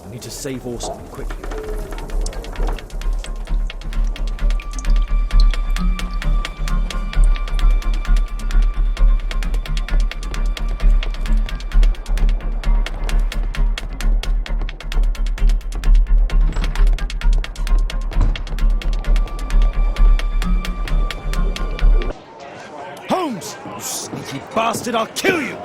I need to save Orson quickly. Holmes! You sneaky bastard, I'll kill you!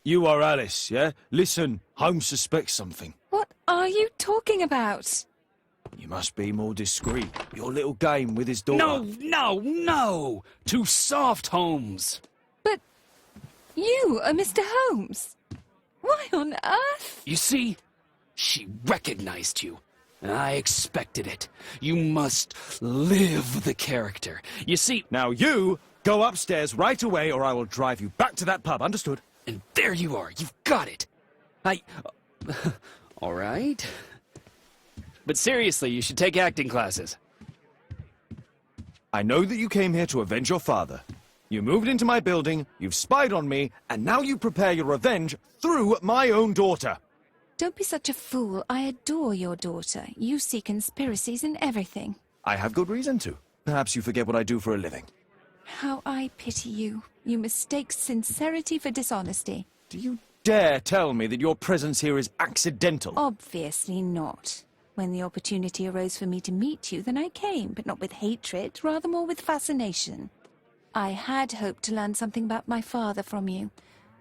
You are Alice, yeah? Listen, Holmes suspects something. What are you talking about? You must be more discreet. Your little game with his daughter. No! Too soft, Holmes. But you are Mr. Holmes. Why on earth? You see, she recognized you. I expected it. You must live the character. You see... Now you go upstairs right away or I will drive you back to that pub, understood? And there you are. You've got it. All right. But seriously, you should take acting classes. I know that you came here to avenge your father. You moved into my building, you've spied on me, and now you prepare your revenge through my own daughter. Don't be such a fool. I adore your daughter. You see conspiracies in everything. I have good reason to. Perhaps you forget what I do for a living. How I pity you. You mistake sincerity for dishonesty. Do you dare tell me that your presence here is accidental? Obviously not. When the opportunity arose for me to meet you, then I came, but not with hatred, rather more with fascination. I had hoped to learn something about my father from you.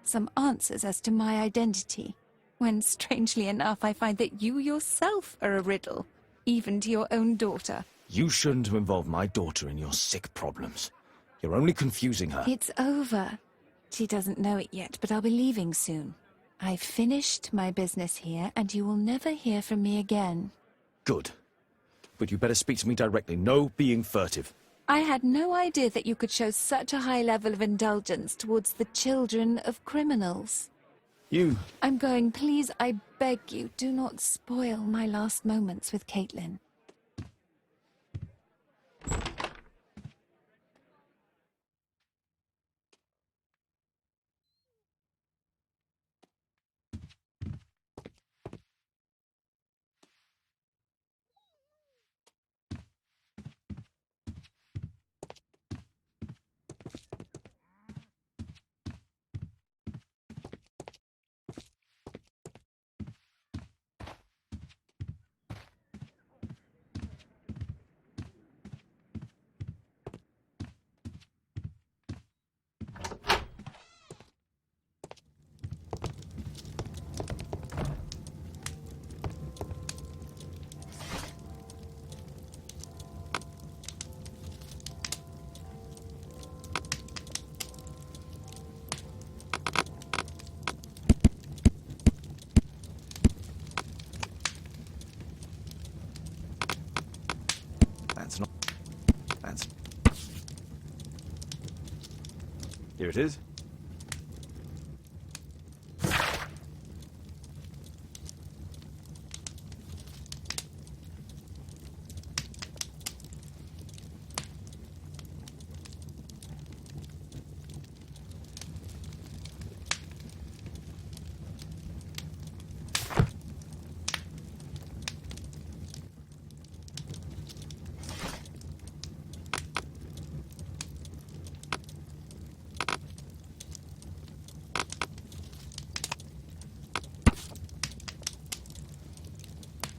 Some answers as to my identity. When, strangely enough, I find that you yourself are a riddle, even to your own daughter. You shouldn't have involved my daughter in your sick problems. You're only confusing her. It's over. She doesn't know it yet, but I'll be leaving soon. I've finished my business here, and you will never hear from me again. Good. But you better speak to me directly. No being furtive. I had no idea that you could show such a high level of indulgence towards the children of criminals. I'm going. Please, I beg you, do not spoil my last moments with Caitlin. That's not... That's... Here it is.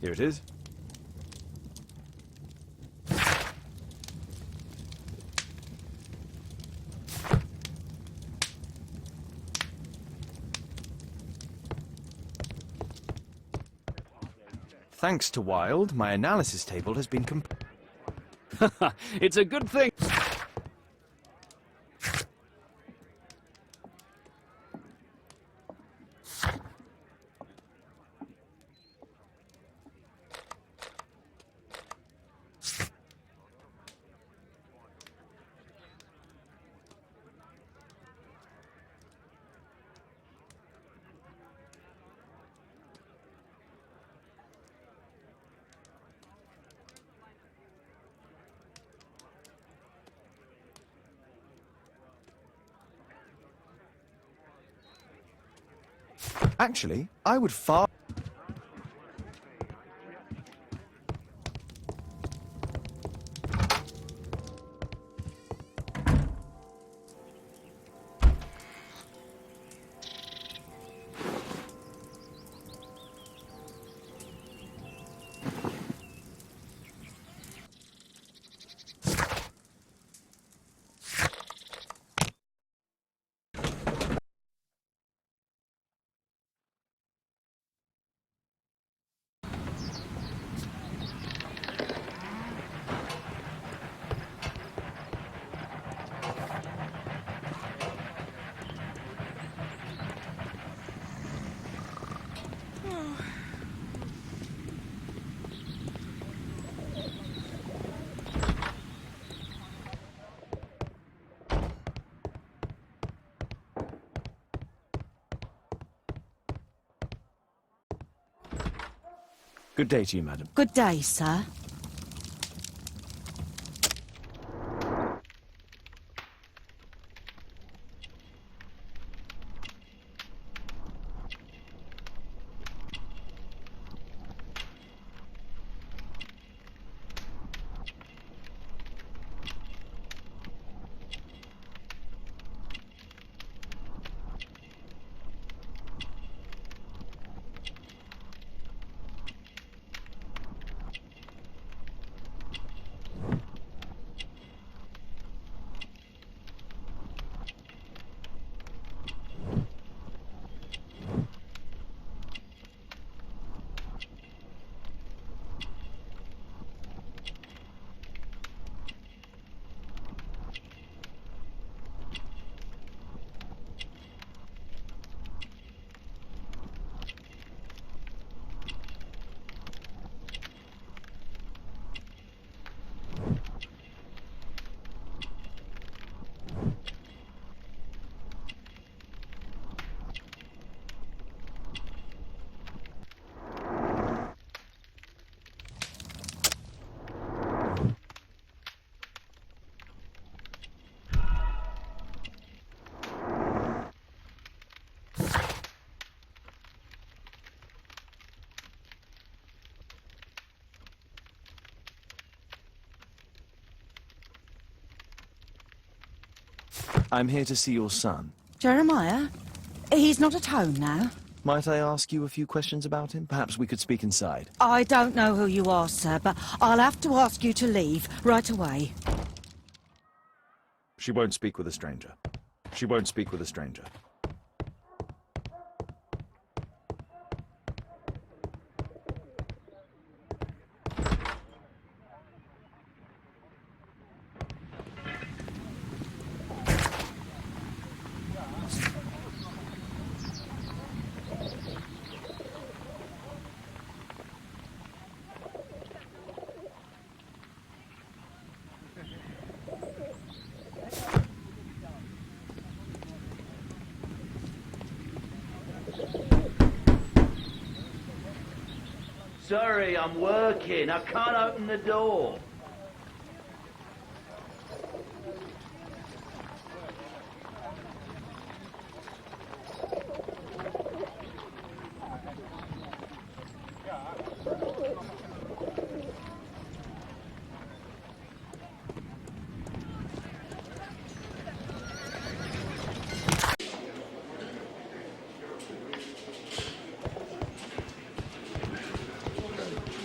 Here it is. Thanks to Wilde, my analysis table has been It's a good thing. Actually, I would far... Good day to you, madam. Good day, sir. I'm here to see your son. Jeremiah? He's not at home now. Might I ask you a few questions about him? Perhaps we could speak inside. I don't know who you are, sir, but I'll have to ask you to leave right away. She won't speak with a stranger. She won't speak with a stranger. Sorry, I'm working. I can't open the door.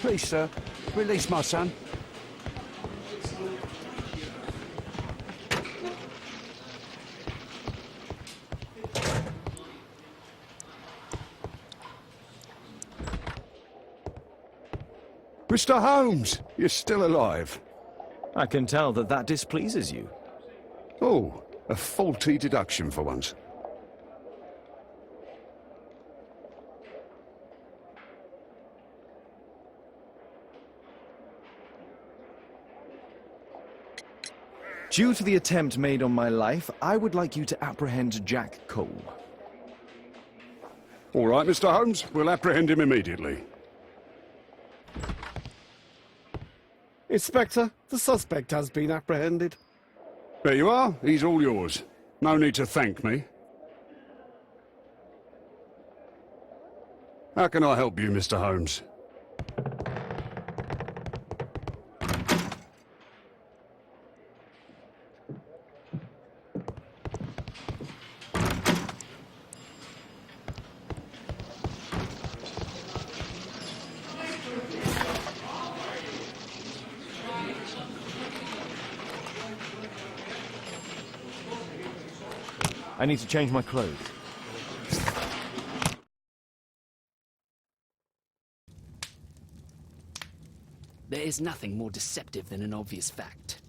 Please, sir, release my son. Mr. Holmes, you're still alive. I can tell that that displeases you. Oh, a faulty deduction for once. Due to the attempt made on my life, I would like you to apprehend Jack Cole. All right, Mr. Holmes, we'll apprehend him immediately. Inspector, the suspect has been apprehended. There you are, he's all yours. No need to thank me. How can I help you, Mr. Holmes? I need to change my clothes. There is nothing more deceptive than an obvious fact.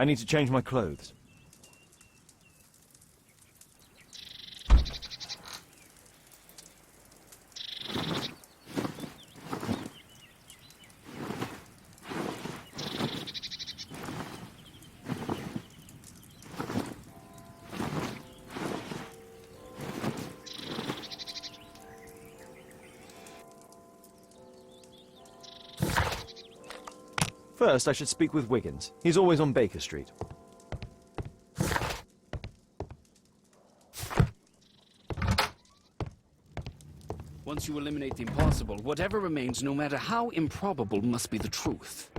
I need to change my clothes. First, I should speak with Wiggins. He's always on Baker Street. Once you eliminate the impossible, whatever remains, no matter how improbable, must be the truth.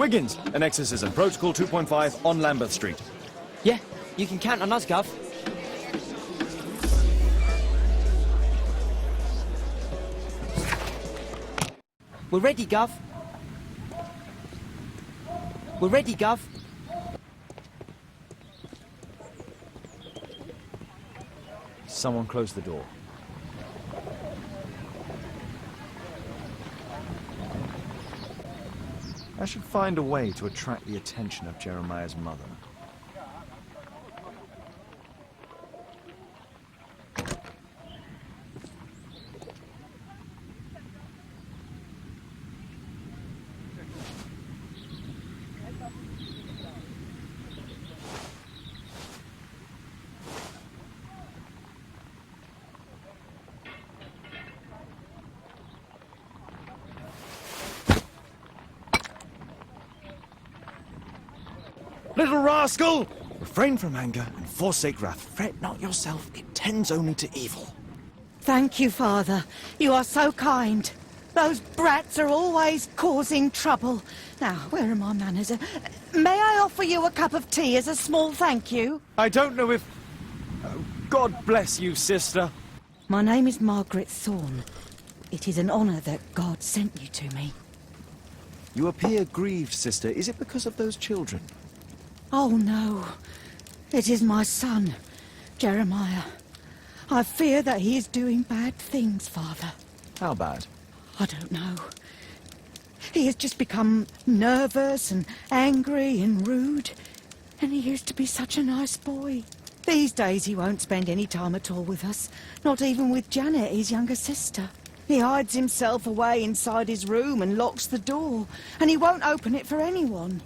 Wiggins, an exorcism. Protocol 2.5 on Lambeth Street. Yeah, you can count on us, Gov. We're ready, Gov. We're ready, Gov. Someone close the door. I should find a way to attract the attention of Jeremiah's mother. Little rascal! Refrain from anger and forsake wrath. Fret not yourself, it tends only to evil. Thank you, Father. You are so kind. Those brats are always causing trouble. Now, where are my manners? May I offer you a cup of tea as a small thank you? I don't know if... Oh, God bless you, sister. My name is Margaret Thorne. It is an honour that God sent you to me. You appear grieved, sister. Is it because of those children? Oh, no. It is my son, Jeremiah. I fear that he is doing bad things, Father. How bad? I don't know. He has just become nervous and angry and rude. And he used to be such a nice boy. These days he won't spend any time at all with us. Not even with Janet, his younger sister. He hides himself away inside his room and locks the door. And he won't open it for anyone.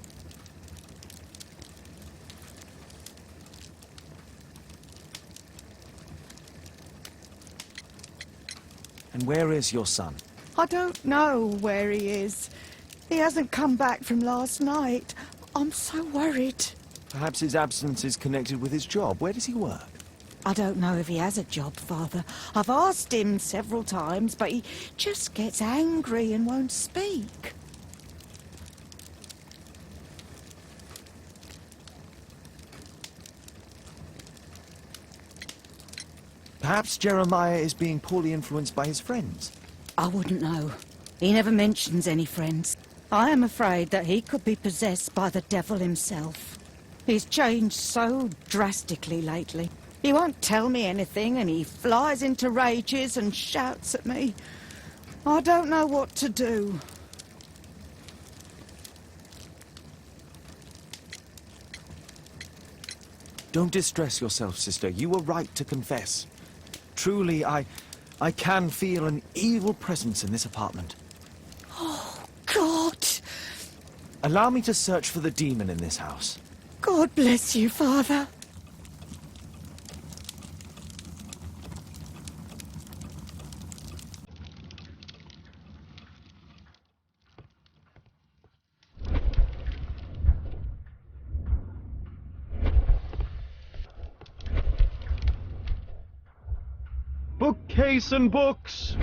And where is your son? I don't know where he is. He hasn't come back from last night. I'm so worried. Perhaps his absence is connected with his job. Where does he work? I don't know if he has a job, Father. I've asked him several times, but he just gets angry and won't speak. Perhaps Jeremiah is being poorly influenced by his friends. I wouldn't know. He never mentions any friends. I am afraid that he could be possessed by the devil himself. He's changed so drastically lately. He won't tell me anything and he flies into rages and shouts at me. I don't know what to do. Don't distress yourself, sister. You were right to confess. Truly, I can feel an evil presence in this apartment. Oh, God! Allow me to search for the demon in this house. God bless you, Father. Bookcase and books!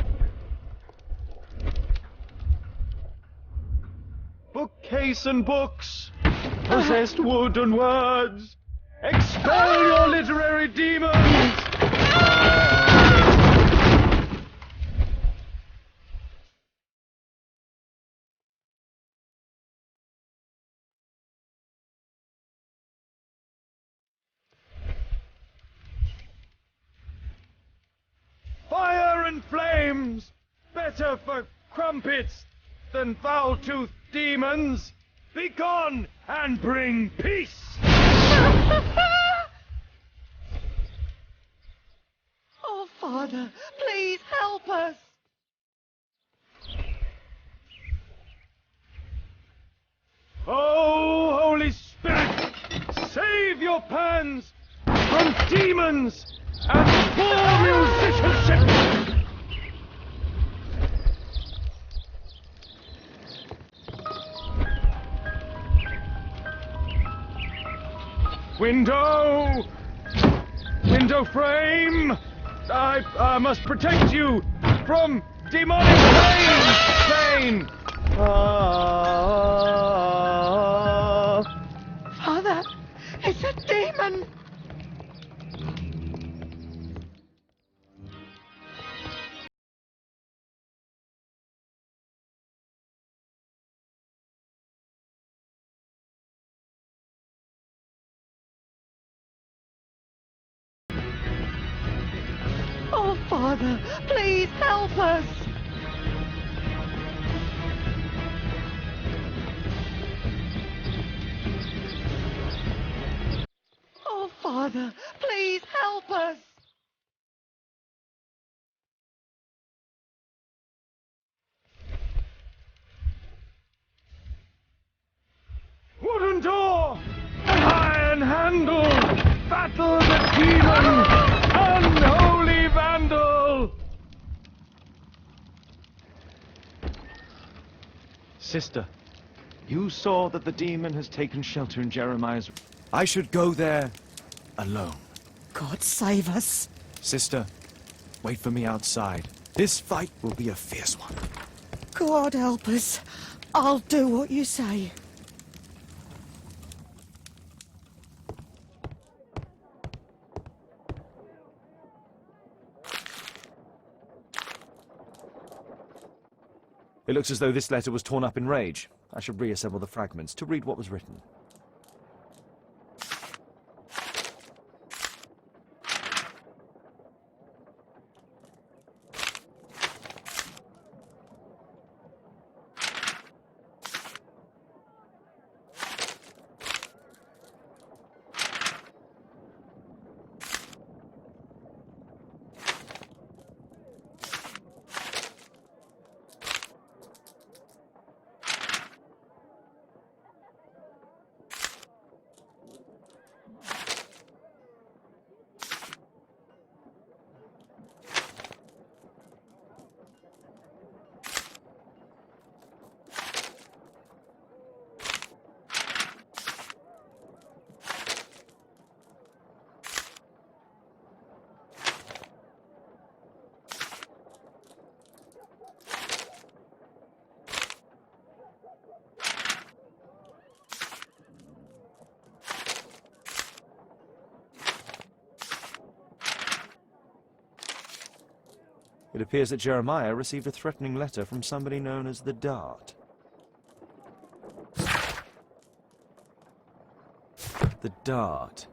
Bookcase and books! Possessed wood and words! Expel your literary demons! Fire and flames! Better for crumpets than foul-toothed demons! Be gone and bring peace! Oh, Father, please help us. Oh, Holy Spirit, save your pans from demons and poor musicianship! Window! Window frame! I must protect you from demonic pain! Father, it's a demon. Father, please help us! Oh, Father, please help us! Wooden door! Iron handle! Battle the demon! Unholy vandal! Sister, you saw that the demon has taken shelter in Jeremiah's... I should go there alone. God save us. Sister, wait for me outside. This fight will be a fierce one. God help us. I'll do what you say. It looks as though this letter was torn up in rage. I should reassemble the fragments to read what was written. It appears that Jeremiah received a threatening letter from somebody known as the Dart. The Dart.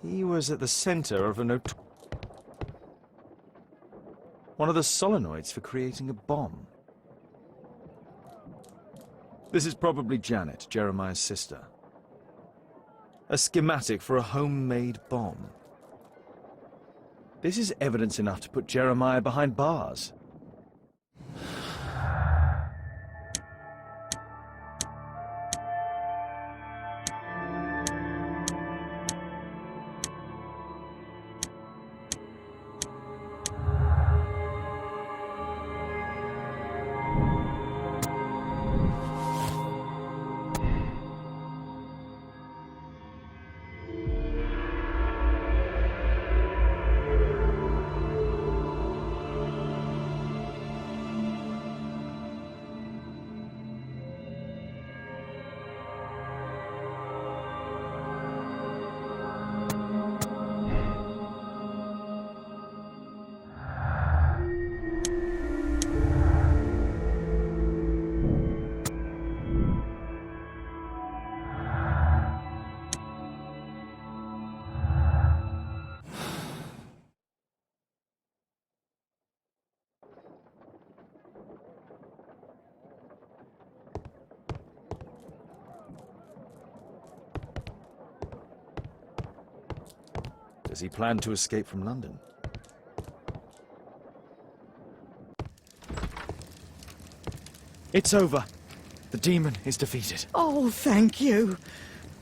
He was at the center of one of the solenoids for creating a bomb. This is probably Janet, Jeremiah's sister. A schematic for a homemade bomb. This is evidence enough to put Jeremiah behind bars. Does he plan to escape from London? It's over. The demon is defeated. Oh, thank you.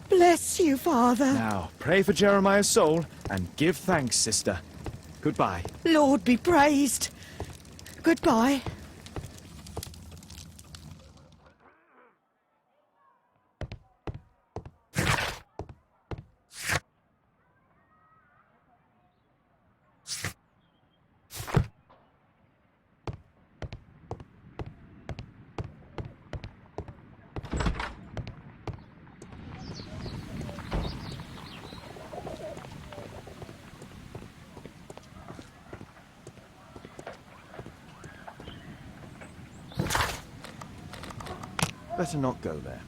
Bless you, Father. Now, pray for Jeremiah's soul and give thanks, sister. Goodbye. Lord be praised. Goodbye. Better not go there.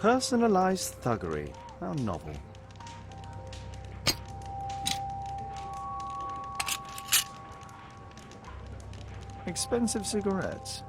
Personalized thuggery. How novel. Expensive cigarettes.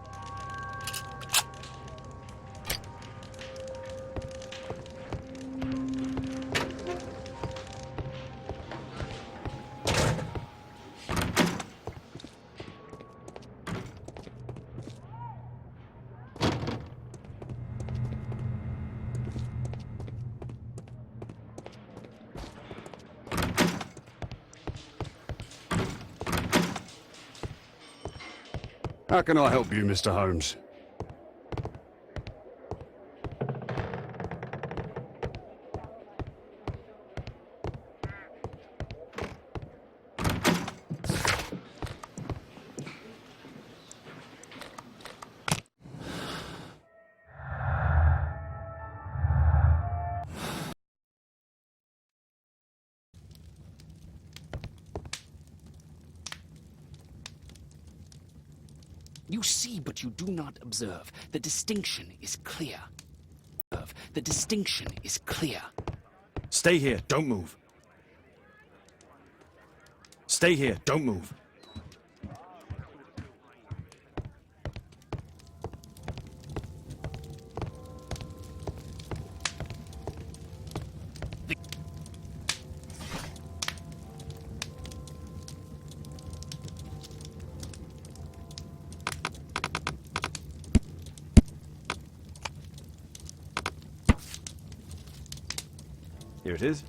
How can I help you, Mr. Holmes? You see, but you do not observe. The distinction is clear. The distinction is clear. Stay here, don't move. Stay here, don't move. Here it is.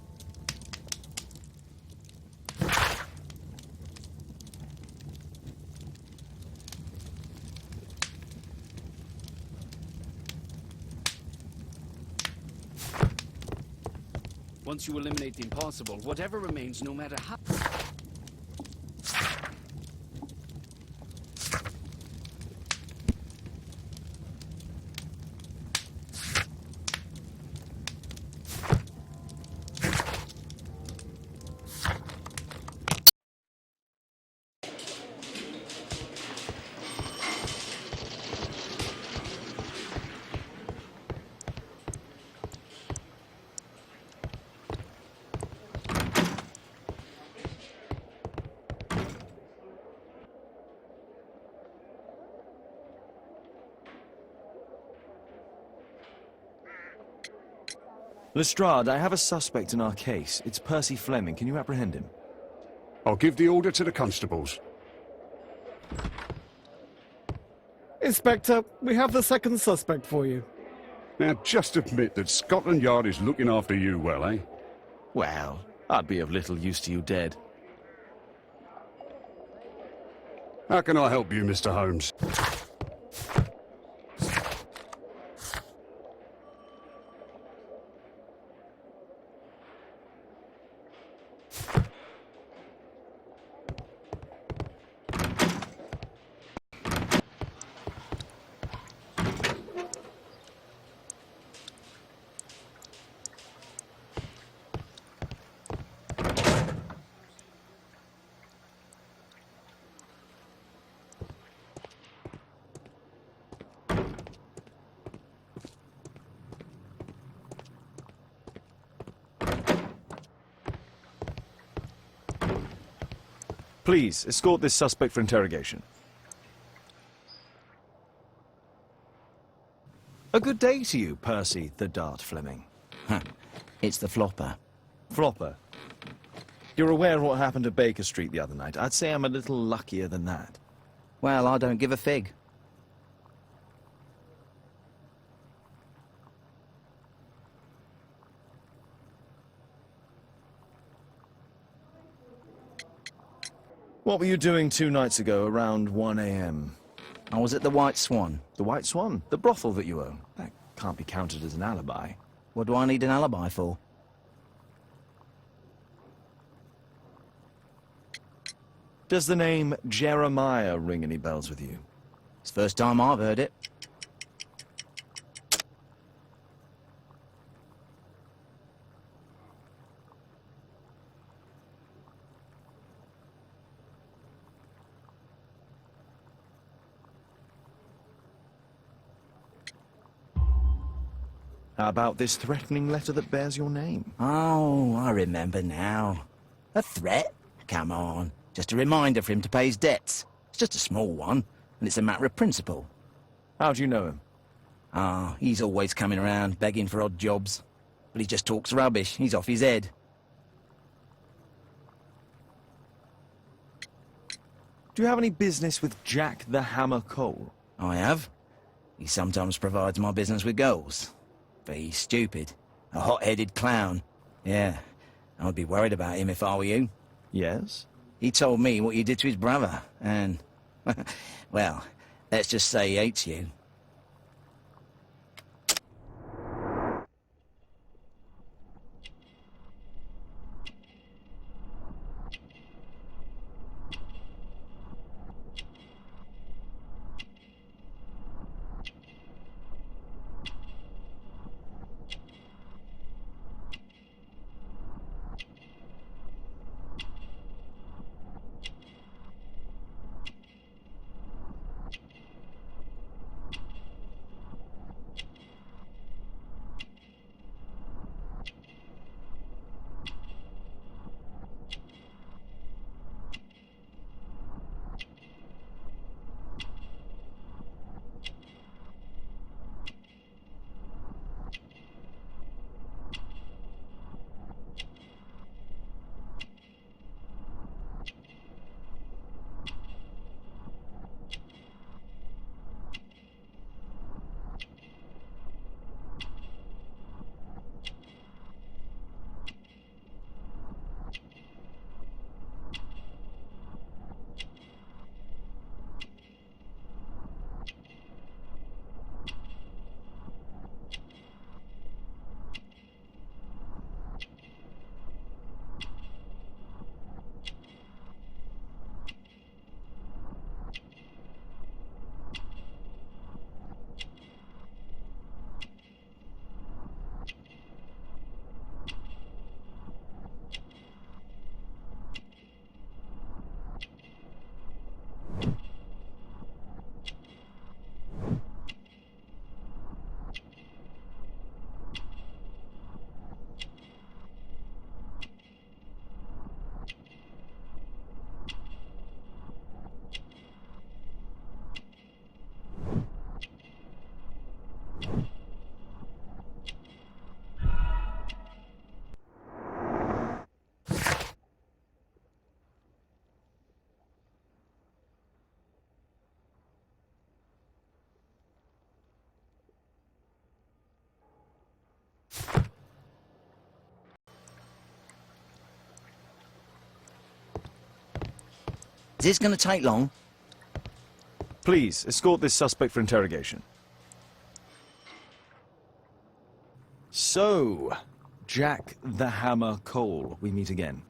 Once you eliminate the impossible, whatever remains, no matter how... Lestrade, I have a suspect in our case. It's Percy Fleming. Can you apprehend him? I'll give the order to the constables. Inspector, we have the second suspect for you. Now, just admit that Scotland Yard is looking after you well, eh? Well, I'd be of little use to you dead. How can I help you, Mr. Holmes? Please, escort this suspect for interrogation. A good day to you, Percy the Dart Fleming. It's the flopper. Flopper. You're aware of what happened at Baker Street the other night. I'd say I'm a little luckier than that. Well, I don't give a fig. What were you doing 2 nights ago around 1 a.m.? I was at the White Swan. The White Swan? The brothel that you own? That can't be counted as an alibi. What do I need an alibi for? Does the name Jeremiah ring any bells with you? It's the first time I've heard it. How about this threatening letter that bears your name? Oh, I remember now. A threat? Come on. Just a reminder for him to pay his debts. It's just a small one, and it's a matter of principle. How do you know him? Ah, he's always coming around, begging for odd jobs. But he just talks rubbish. He's off his head. Do you have any business with Jack the Hammer Cole? I have. He sometimes provides my business with goals. But he's stupid. A hot-headed clown. Yeah, I'd be worried about him if I were you. Yes? He told me what you did to his brother, and... well, let's just say he hates you. Is this going to take long? Please, escort this suspect for interrogation. So, Jack the Hammer Cole, we meet again.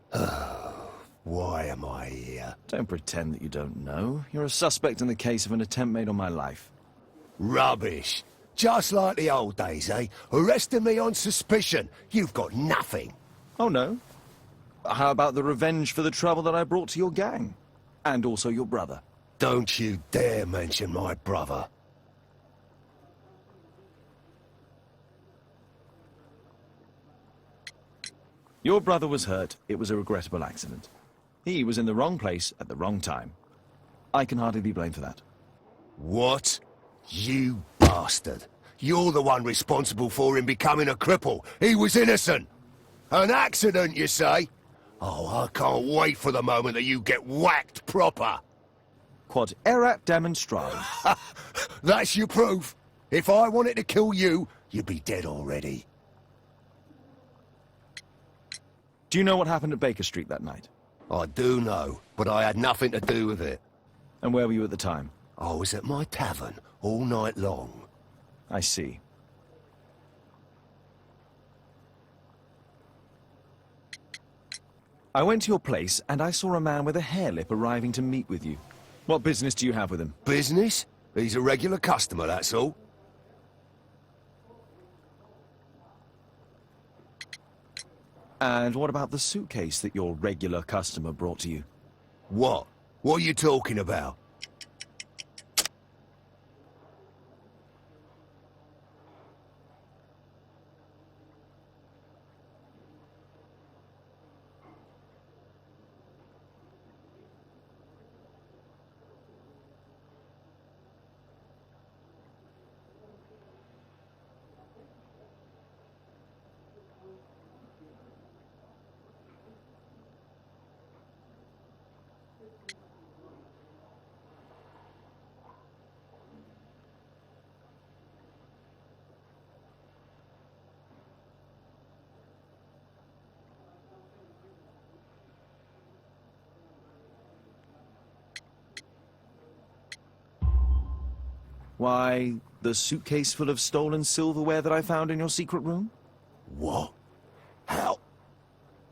Why am I here? Don't pretend that you don't know. You're a suspect in the case of an attempt made on my life. Rubbish. Just like the old days, eh? Arresting me on suspicion. You've got nothing. Oh, no? How about the revenge for the trouble that I brought to your gang? And also your brother. Don't you dare mention my brother. Your brother was hurt. It was a regrettable accident. He was in the wrong place at the wrong time. I can hardly be blamed for that. What? You bastard. You're the one responsible for him becoming a cripple. He was innocent. An accident, you say? Oh, I can't wait for the moment that you get whacked proper. Quod erat demonstrandum. That's your proof. If I wanted to kill you, you'd be dead already. Do you know what happened at Baker Street that night? I do know, but I had nothing to do with it. And where were you at the time? I was at my tavern all night long. I see. I went to your place and I saw a man with a hair lip arriving to meet with you. What business do you have with him? Business? He's a regular customer, that's all. And what about the suitcase that your regular customer brought to you? What? What are you talking about? Why, the suitcase full of stolen silverware that I found in your secret room? What? How?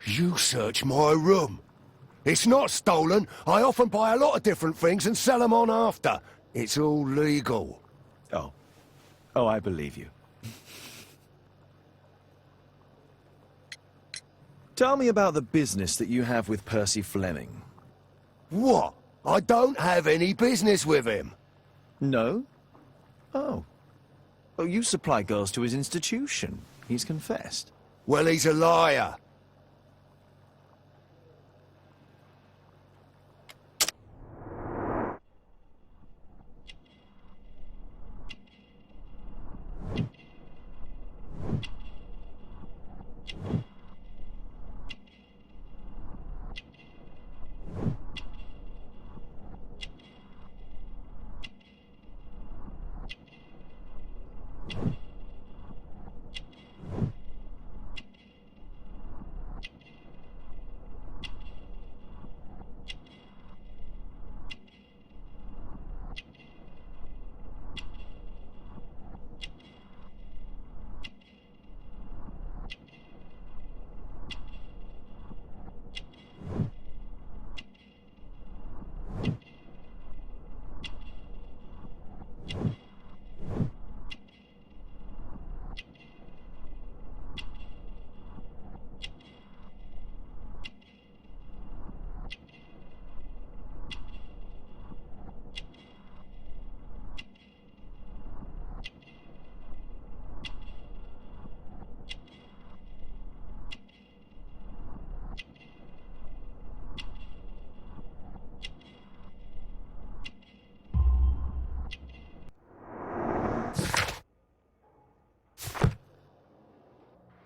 You search my room? It's not stolen. I often buy a lot of different things and sell them on after. It's all legal. Oh. Oh, I believe you. Tell me about the business that you have with Percy Fleming. What? I don't have any business with him. No? Oh. Oh, you supply girls to his institution. He's confessed. Well, he's a liar.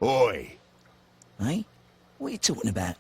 Oi. Eh? What are you talking about?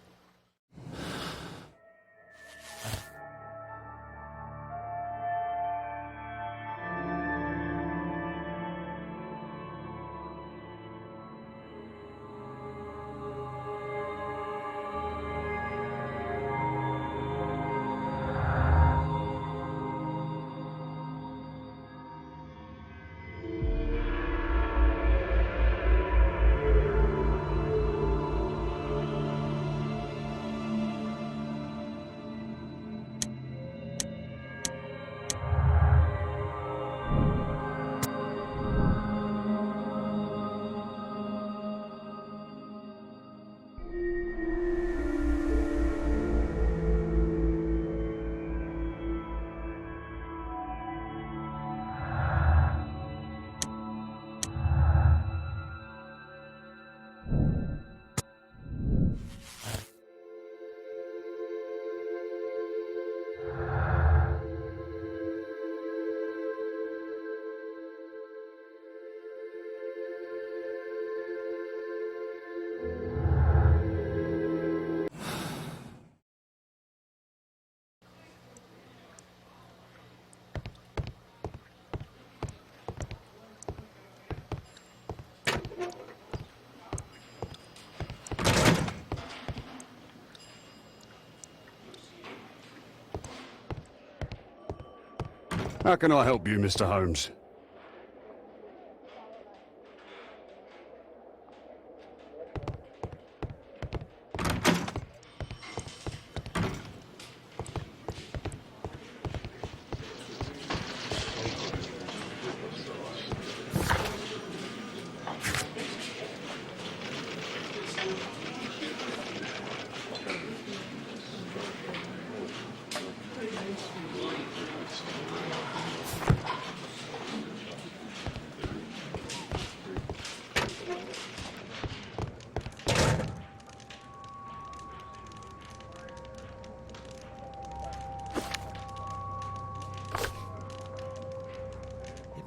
How can I help you, Mr. Holmes?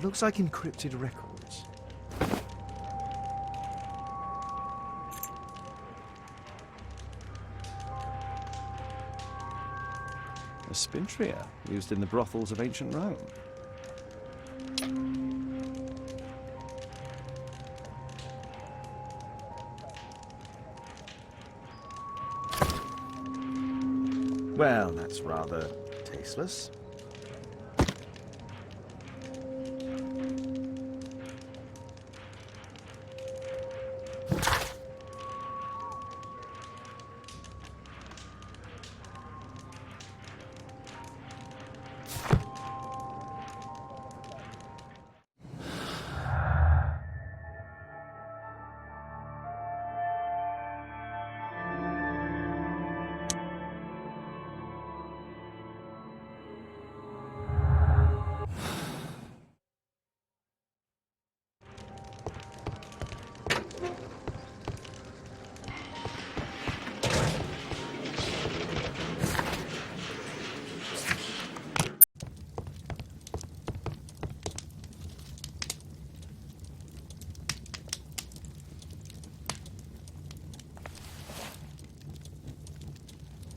It looks like encrypted records. A spintria used in the brothels of ancient Rome. Well, that's rather tasteless.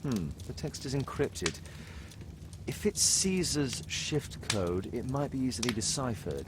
The text is encrypted. If it's Caesar's shift code, it might be easily deciphered.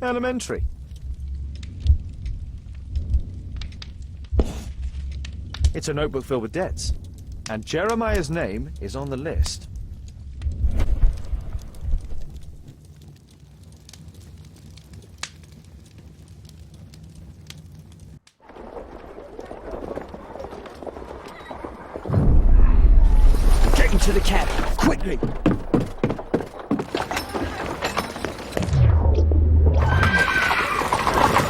Elementary. It's a notebook filled with debts, and Jeremiah's name is on the list. Get into the cab, quickly!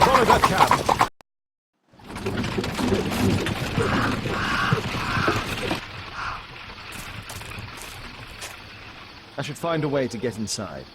Follow that cab! I should find a way to get inside.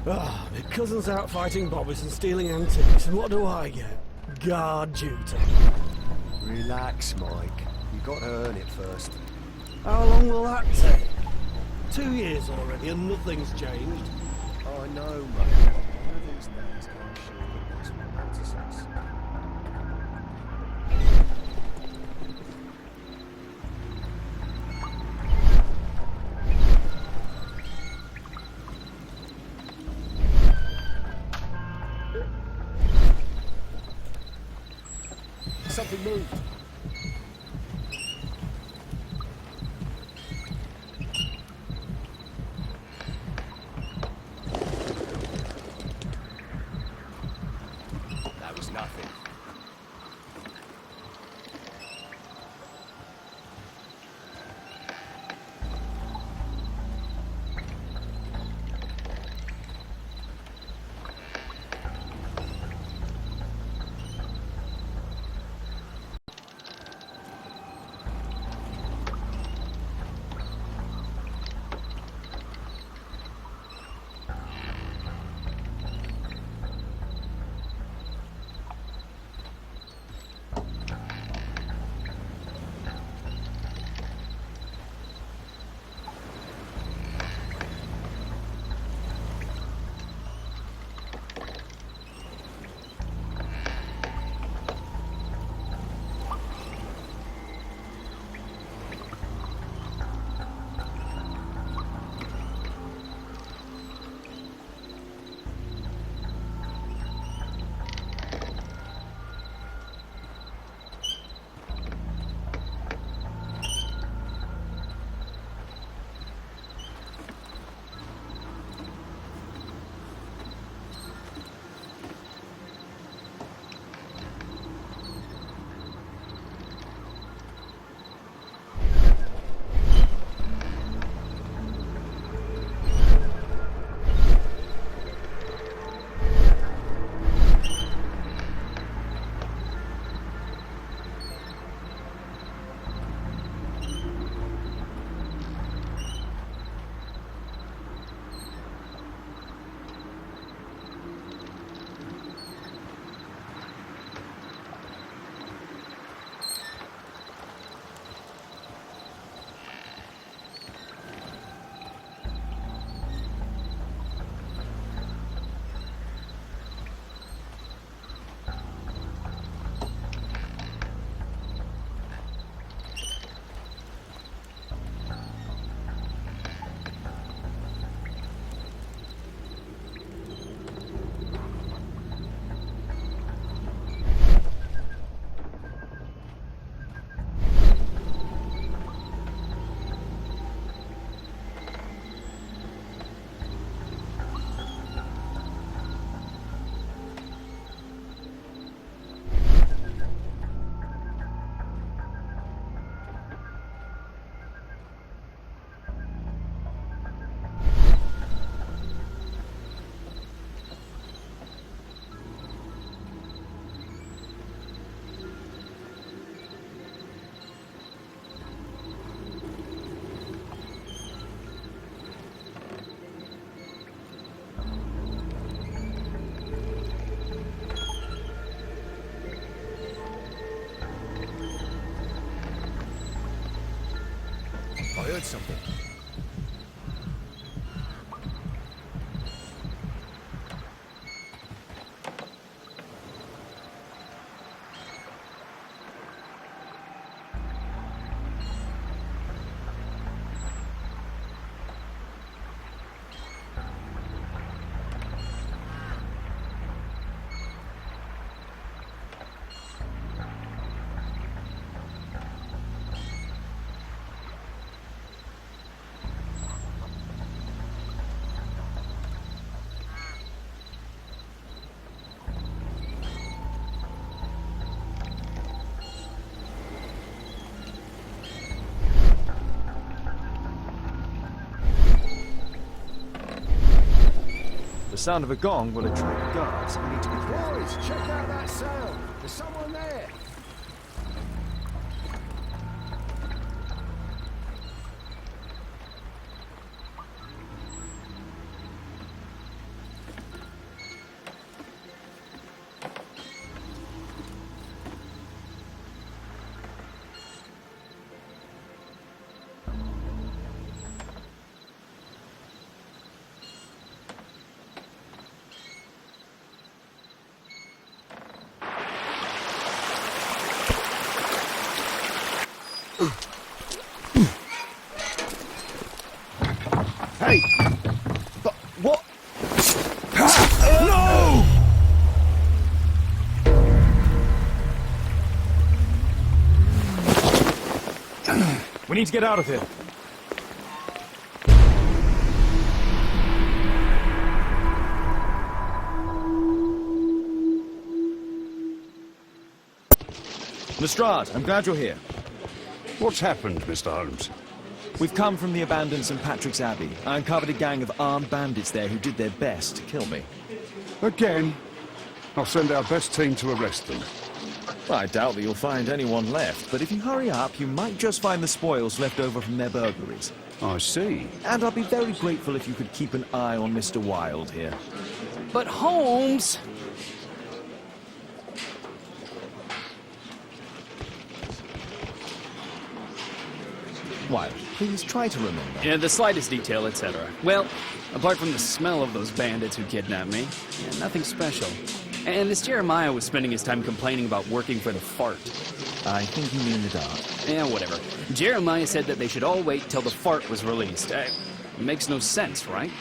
Ah, my cousin's out fighting bobbies and stealing antiques, and what do I get? Guard duty. Relax, Mike. You got to earn it first. How long will that take? 2 years already and nothing's changed. I know, mate. One of these days, I'm sure that this will notice us. Something moved. That was nothing. I heard something. The sound of a gong will attract guards. I need to be careful. Boys, check out that sound. There's someone there. Hey! But what? No! We need to get out of here. Lestrade, I'm glad you're here. What's happened, Mr. Holmes? We've come from the abandoned St. Patrick's Abbey. I uncovered a gang of armed bandits there who did their best to kill me. Again? I'll send our best team to arrest them. Well, I doubt that you'll find anyone left, but if you hurry up, you might just find the spoils left over from their burglaries. I see. And I'll be very grateful if you could keep an eye on Mr. Wilde here. But Holmes... Wilde, please try to remember. Yeah, the slightest detail, etc. Well, apart from the smell of those bandits who kidnapped me, yeah, nothing special. And this Jeremiah was spending his time complaining about working for the fart. I think you mean the dart. Yeah, whatever. Jeremiah said that they should all wait till the fart was released. It makes no sense, right?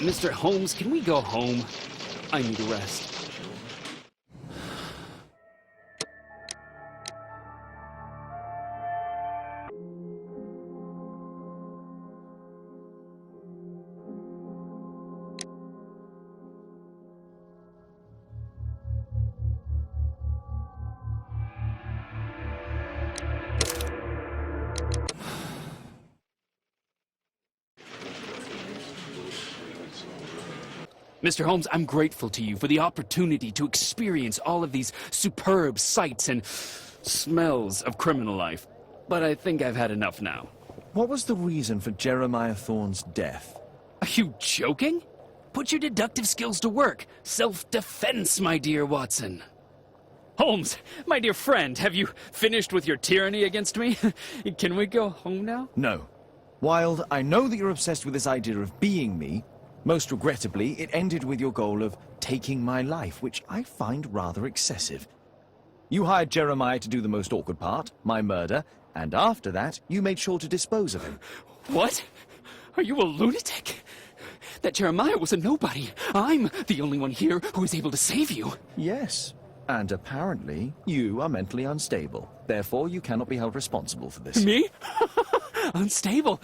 Mr. Holmes, can we go home? I need a rest. Mr. Holmes, I'm grateful to you for the opportunity to experience all of these superb sights and smells of criminal life. But I think I've had enough now. What was the reason for Jeremiah Thorne's death? Are you joking? Put your deductive skills to work. Self-defense, my dear Watson. Holmes, my dear friend, have you finished with your tyranny against me? Can we go home now? No. Wilde, I know that you're obsessed with this idea of being me. Most regrettably, it ended with your goal of taking my life, which I find rather excessive. You hired Jeremiah to do the most awkward part, my murder, and after that, you made sure to dispose of him. What? Are you a lunatic? That Jeremiah was a nobody. I'm the only one here who is able to save you. Yes, and apparently, you are mentally unstable. Therefore, you cannot be held responsible for this. Me? Unstable?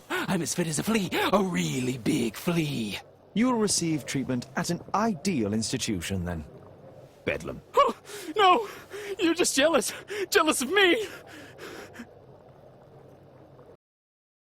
I'm as fit as a flea. A really big flea. You will receive treatment at an ideal institution, then. Bedlam. Oh, no! You're just jealous. Jealous of me.